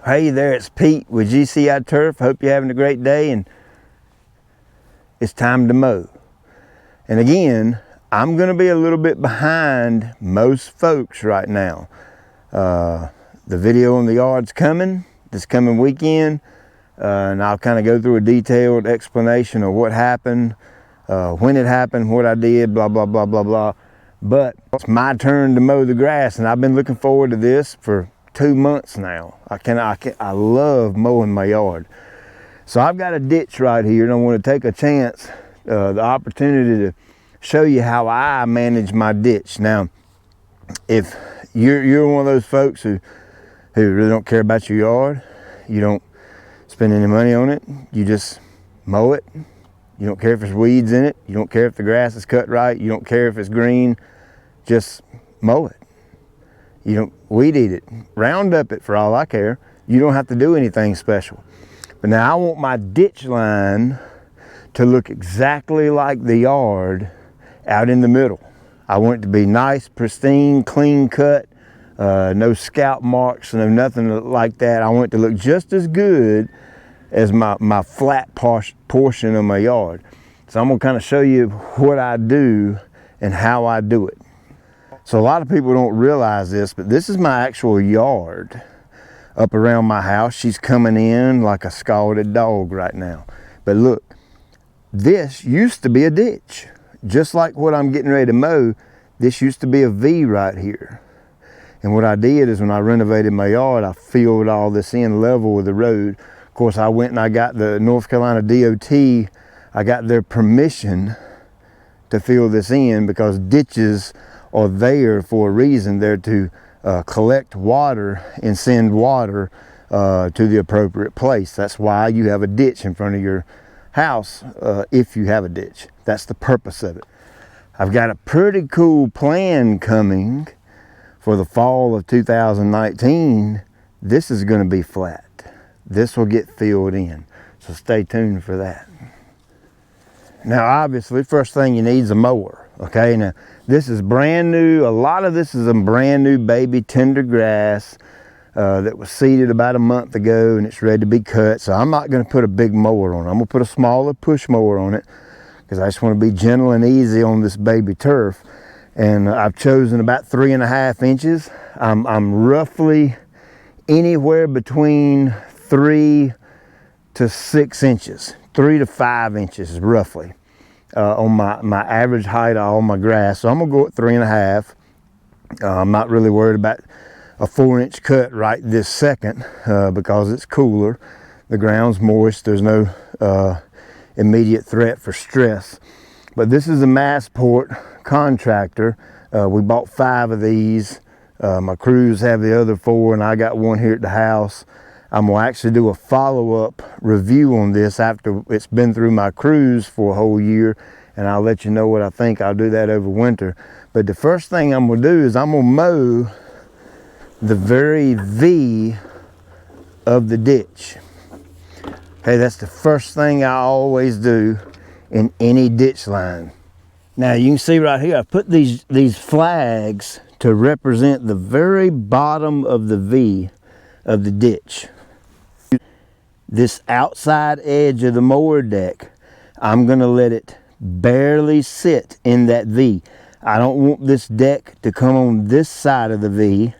Hey there, it's Pete with GCI Turf. Hope you're having a great day, and it's time to mow. And again, I'm gonna be a little bit behind most folks right now. The video on the yard's coming this coming weekend, and I'll kind of go through a detailed explanation of what happened, when it happened, what I did, blah, blah, blah, blah, blah. But it's my turn to mow the grass, and I've been looking forward to this for 2 months now. I love mowing my yard. So I've got a ditch right here, and I want to take a chance, the opportunity to show you how I manage my ditch. Now, if you're one of those folks who really don't care about your yard, you don't spend any money on it, you just mow it, you don't care if there's weeds in it, you don't care if the grass is cut right, you don't care if it's green, just mow it. You don't weed eat it, round up it for all I care. You don't have to do anything special. But now I want my ditch line to look exactly like the yard out in the middle. I want it to be nice, pristine, clean cut, no scalp marks, no nothing like that. I want it to look just as good as my flat portion of my yard. So I'm gonna kind of show you what I do and how I do it. So a lot of people don't realize this, but this is my actual yard up around my house. She's coming in like a scalded dog right now. But look, this used to be a ditch. Just like what I'm getting ready to mow, this used to be a V right here. And what I did is when I renovated my yard, I filled all this in level with the road. Of course, I went and I got the North Carolina DOT, I got their permission to fill this in because ditches are there for a reason. They're to collect water and send water to the appropriate place. That's why you have a ditch in front of your house, if you have a ditch. That's the purpose of it. I've got a pretty cool plan coming for the fall of 2019. This is going to be flat. This will get filled in, so stay tuned for that. Now obviously, first thing you need is a mower. Okay, now this is brand new. A lot of this is a brand new baby tender grass that was seeded about a month ago, and it's ready to be cut. So I'm not going to put a big mower on it. I'm going to put a smaller push mower on it because I just want to be gentle and easy on this baby turf. And I've chosen about 3.5 inches. I'm roughly anywhere between 3 to 6 inches, 3 to 5 inches roughly. On my average height of all my grass. So I'm gonna go at 3.5. I'm not really worried about a 4-inch cut right this second because it's cooler. The ground's moist. There's no immediate threat for stress. But this is a Massport contractor. We bought 5 of these. My crews have the other 4, and I got one here at the house. I'm gonna actually do a follow-up review on this after it's been through my cruise for a whole year, and I'll let you know what I think. I'll do that over winter. But the first thing I'm gonna do is I'm gonna mow the very V of the ditch. Okay, that's the first thing I always do in any ditch line. Now you can see right here, I put these flags to represent the very bottom of the V of the ditch. This outside edge of the mower deck, I'm gonna let it barely sit in that V. I don't want this deck to come on this side of the V.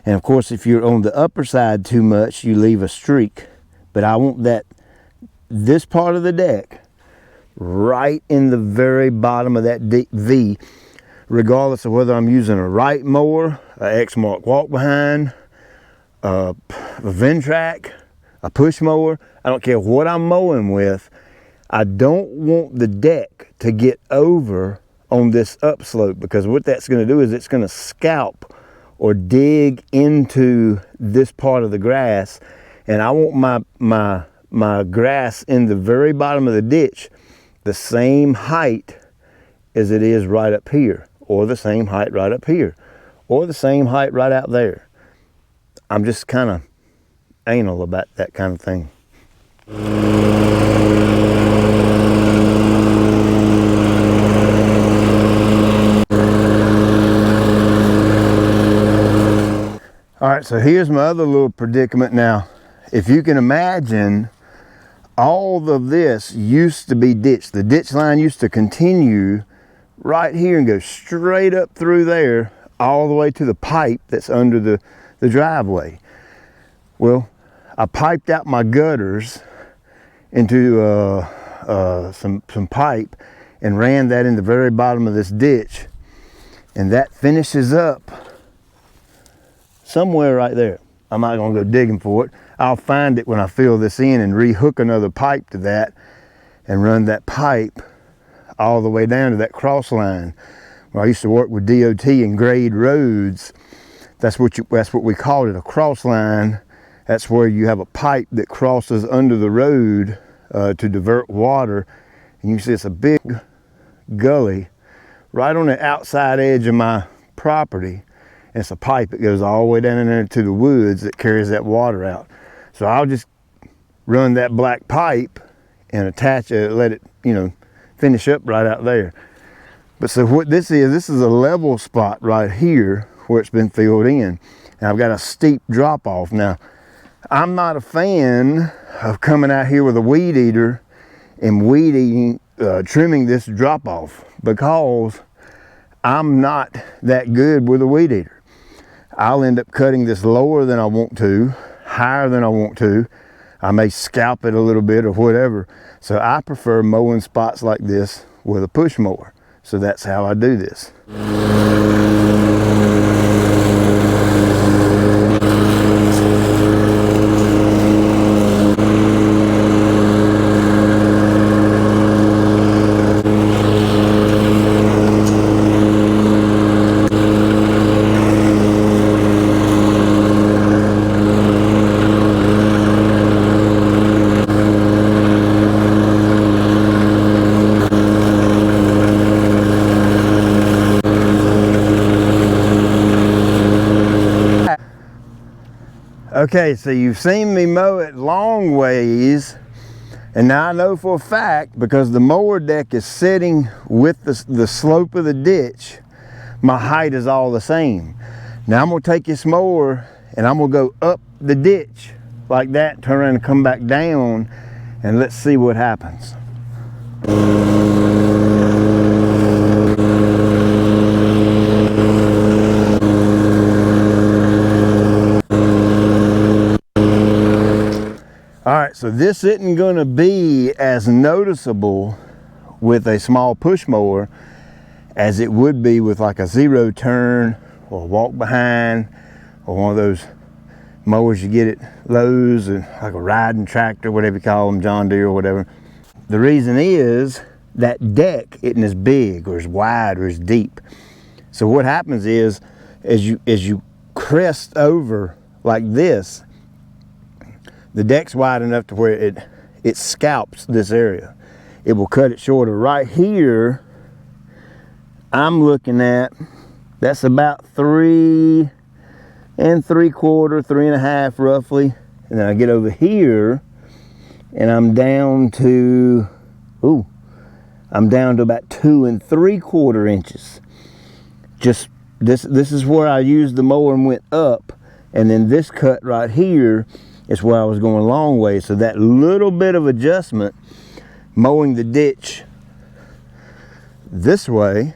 And of course, if you're on the upper side too much, you leave a streak. But I want this part of the deck right in the very bottom of that V, regardless of whether I'm using a right mower, a X-Mark walk behind, a Ventrac, a push mower. I don't care what I'm mowing with. I don't want the deck to get over on this upslope, because what that's going to do is it's going to scalp or dig into this part of the grass, and I want my grass in the very bottom of the ditch the same height as it is right up here, or the same height right up here, or the same height right out there. I'm just kind of anal about that kind of thing. All right, so here's my other little predicament now. if you can imagine, all of this used to be ditch. The ditch line used to continue right here and go straight up through there all the way to the pipe that's under the driveway. Well, I piped out my gutters into some pipe and ran that in the very bottom of this ditch, and that finishes up somewhere right there. I'm not gonna go digging for it. I'll find it when I fill this in and rehook another pipe to that and run that pipe all the way down to that cross line. When I used to work with DOT and grade roads, that's what we called it, a cross line. That's where you have a pipe that crosses under the road to divert water. And you see it's a big gully right on the outside edge of my property. And it's a pipe that goes all the way down in there to the woods that carries that water out. So I'll just run that black pipe and attach it, let it, finish up right out there. But so what this is a level spot right here where it's been filled in. And I've got a steep drop off. Now, I'm not a fan of coming out here with a weed eater and weed eating, trimming this drop off, because I'm not that good with a weed eater. I'll end up cutting this lower than I want to, higher than I want to. I may scalp it a little bit or whatever. So I prefer mowing spots like this with a push mower. So that's how I do this. Okay, so you've seen me mow it long ways, and now I know for a fact, because the mower deck is sitting with the slope of the ditch, my height is all the same. Now I'm gonna take this mower and I'm gonna go up the ditch like that, turn around and come back down, and let's see what happens. All right, so this isn't gonna be as noticeable with a small push mower as it would be with like a zero turn or walk behind, or one of those mowers you get at Lowe's, or like a riding tractor, whatever you call them, John Deere or whatever. The reason is that deck isn't as big or as wide or as deep. So what happens is, as you crest over like this, the deck's wide enough to where it scalps this area. It will cut it shorter. Right here, I'm looking at, that's about 3 3/4, 3 1/2 roughly. And then I get over here and I'm down to, about 2 3/4 inches. Just this is where I used the mower and went up. And then this cut right here is where I was going a long way. So that little bit of adjustment, mowing the ditch this way,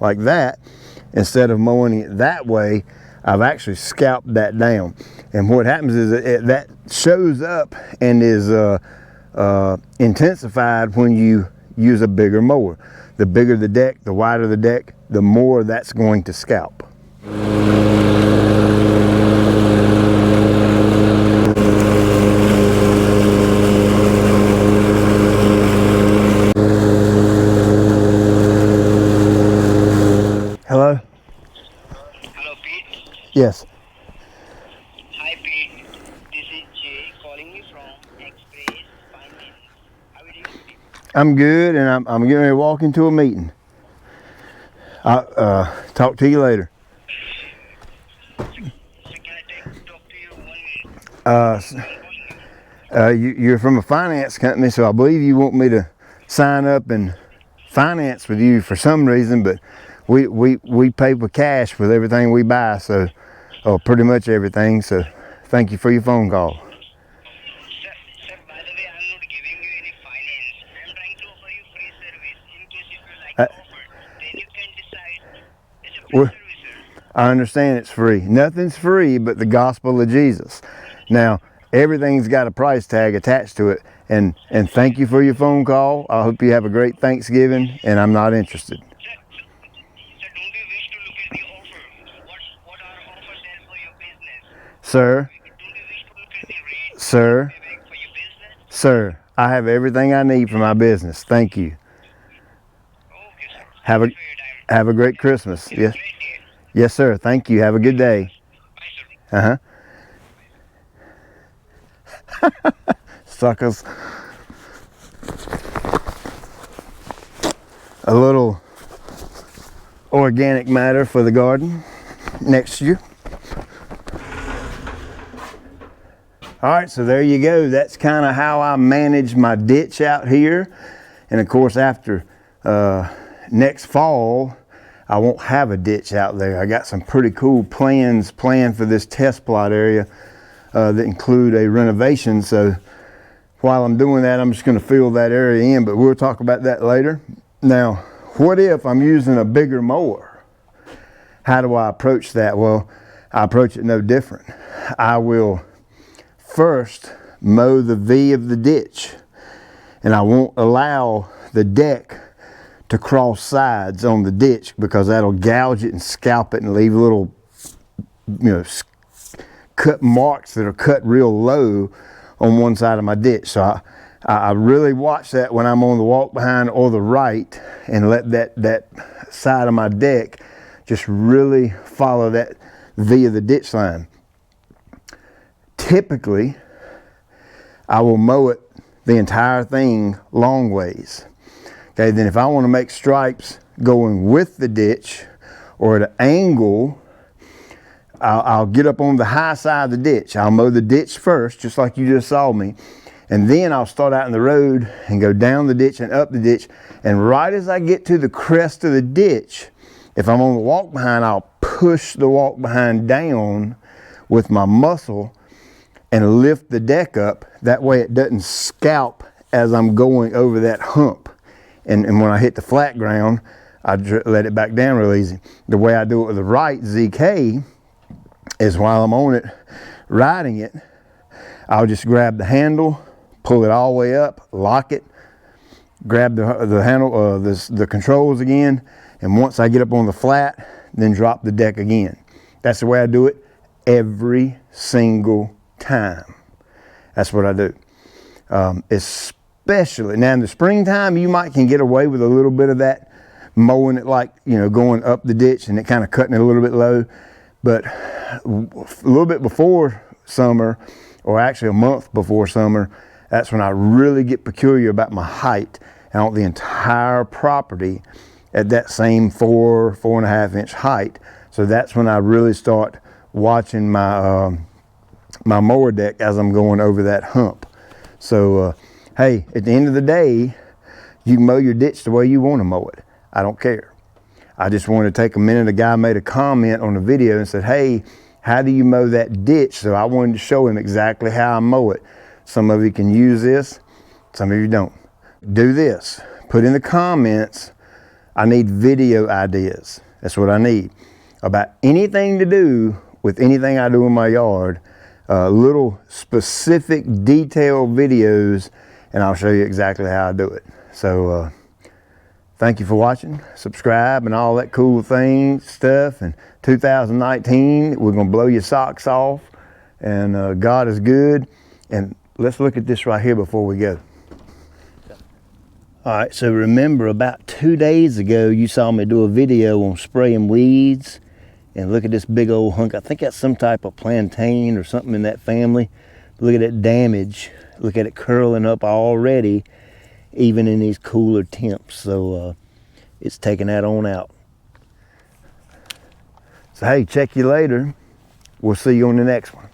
like that, instead of mowing it that way, I've actually scalped that down. And what happens is that shows up and is intensified when you use a bigger mower. The bigger the deck, the wider the deck, the more that's going to scalp. Hello? Hello, Pete. Yes. Hi, Pete. This is Jay calling you from Express Finance. How are you doing, Pete? I'm good, and I'm getting ready to walk into a meeting. I'll talk to you later. So can I talk to you 1 minute? You're from a finance company, so I believe you want me to sign up and finance with you for some reason, but we pay with cash with everything we buy, so pretty much everything. So thank you for your phone call. Well, service, sir. I understand it's free. Nothing's free but the gospel of Jesus. Now, everything's got a price tag attached to it. And thank you for your phone call. I hope you have a great Thanksgiving, and I'm not interested. Sir, don't you wish to look at the offer? What are offers there for your business? Sir, Don't you wish to look at the rates sir, for your business? sir, I have everything I need for my business. Thank you. Okay, sir. Have a Thank you for your time. have a great Christmas. Have a Yes, great day. yes, sir. Thank you. Have a good day. Bye, sir. Suckers. A little organic matter for the garden next year. All right, so there you go. That's kind of how I manage my ditch out here. And of course, after next fall, I won't have a ditch out there. I got some pretty cool plans planned for this test plot area that include a renovation. So while I'm doing that, I'm just going to fill that area in, but we'll talk about that later. Now, what if I'm using a bigger mower? How do I approach that? Well, I approach it no different. I will first mow the V of the ditch, and I won't allow the deck to cross sides on the ditch because that'll gouge it and scalp it and leave little, cut marks that are cut real low on one side of my ditch. So I really watch that when I'm on the walk behind or the right, and let that side of my deck just really follow that V of the ditch line. Typically, I will mow it the entire thing long ways. Okay, then if I want to make stripes going with the ditch or at an angle, I'll get up on the high side of the ditch. I'll mow the ditch first, just like you just saw me. And then I'll start out in the road and go down the ditch and up the ditch. And right as I get to the crest of the ditch, if I'm on the walk behind, I'll push the walk behind down with my muscle and lift the deck up. That way it doesn't scalp as I'm going over that hump. And when I hit the flat ground, I let it back down real easy. The way I do it with the right ZK is while I'm on it, riding it, I'll just grab the handle, pull it all the way up, lock it, grab the handle, the controls again, and once I get up on the flat, then drop the deck again. That's the way I do it every single time. That's what I do. Especially now in the springtime, you can get away with a little bit of that, mowing it like, going up the ditch and it kind of cutting it a little bit low. But a little bit before summer, or actually a month before summer, that's when I really get peculiar about my height. I want the entire property at that same 4.5 inch height. So that's when I really start watching my my mower deck as I'm going over that hump. So hey, at the end of the day, you can mow your ditch the way you want to mow it. I don't care. I just wanted to take a minute. A guy made a comment on the video and said, hey, how do you mow that ditch? So I wanted to show him exactly how I mow it. Some of you can use this, some of you don't. Do this. Put in the comments, I need video ideas. That's what I need. About anything to do with anything I do in my yard, little specific detailed videos, and I'll show you exactly how I do it. So thank you for watching. Subscribe and all that cool stuff. And 2019, we're gonna blow your socks off, and God is good. And let's look at this right here before we go. All right, so remember about 2 days ago, you saw me do a video on spraying weeds, and look at this big old hunk. I think that's some type of plantain or something in that family. Look at that damage. Look at it curling up already, even in these cooler temps. So it's taking that on out. So hey, check you later. We'll see you on the next one.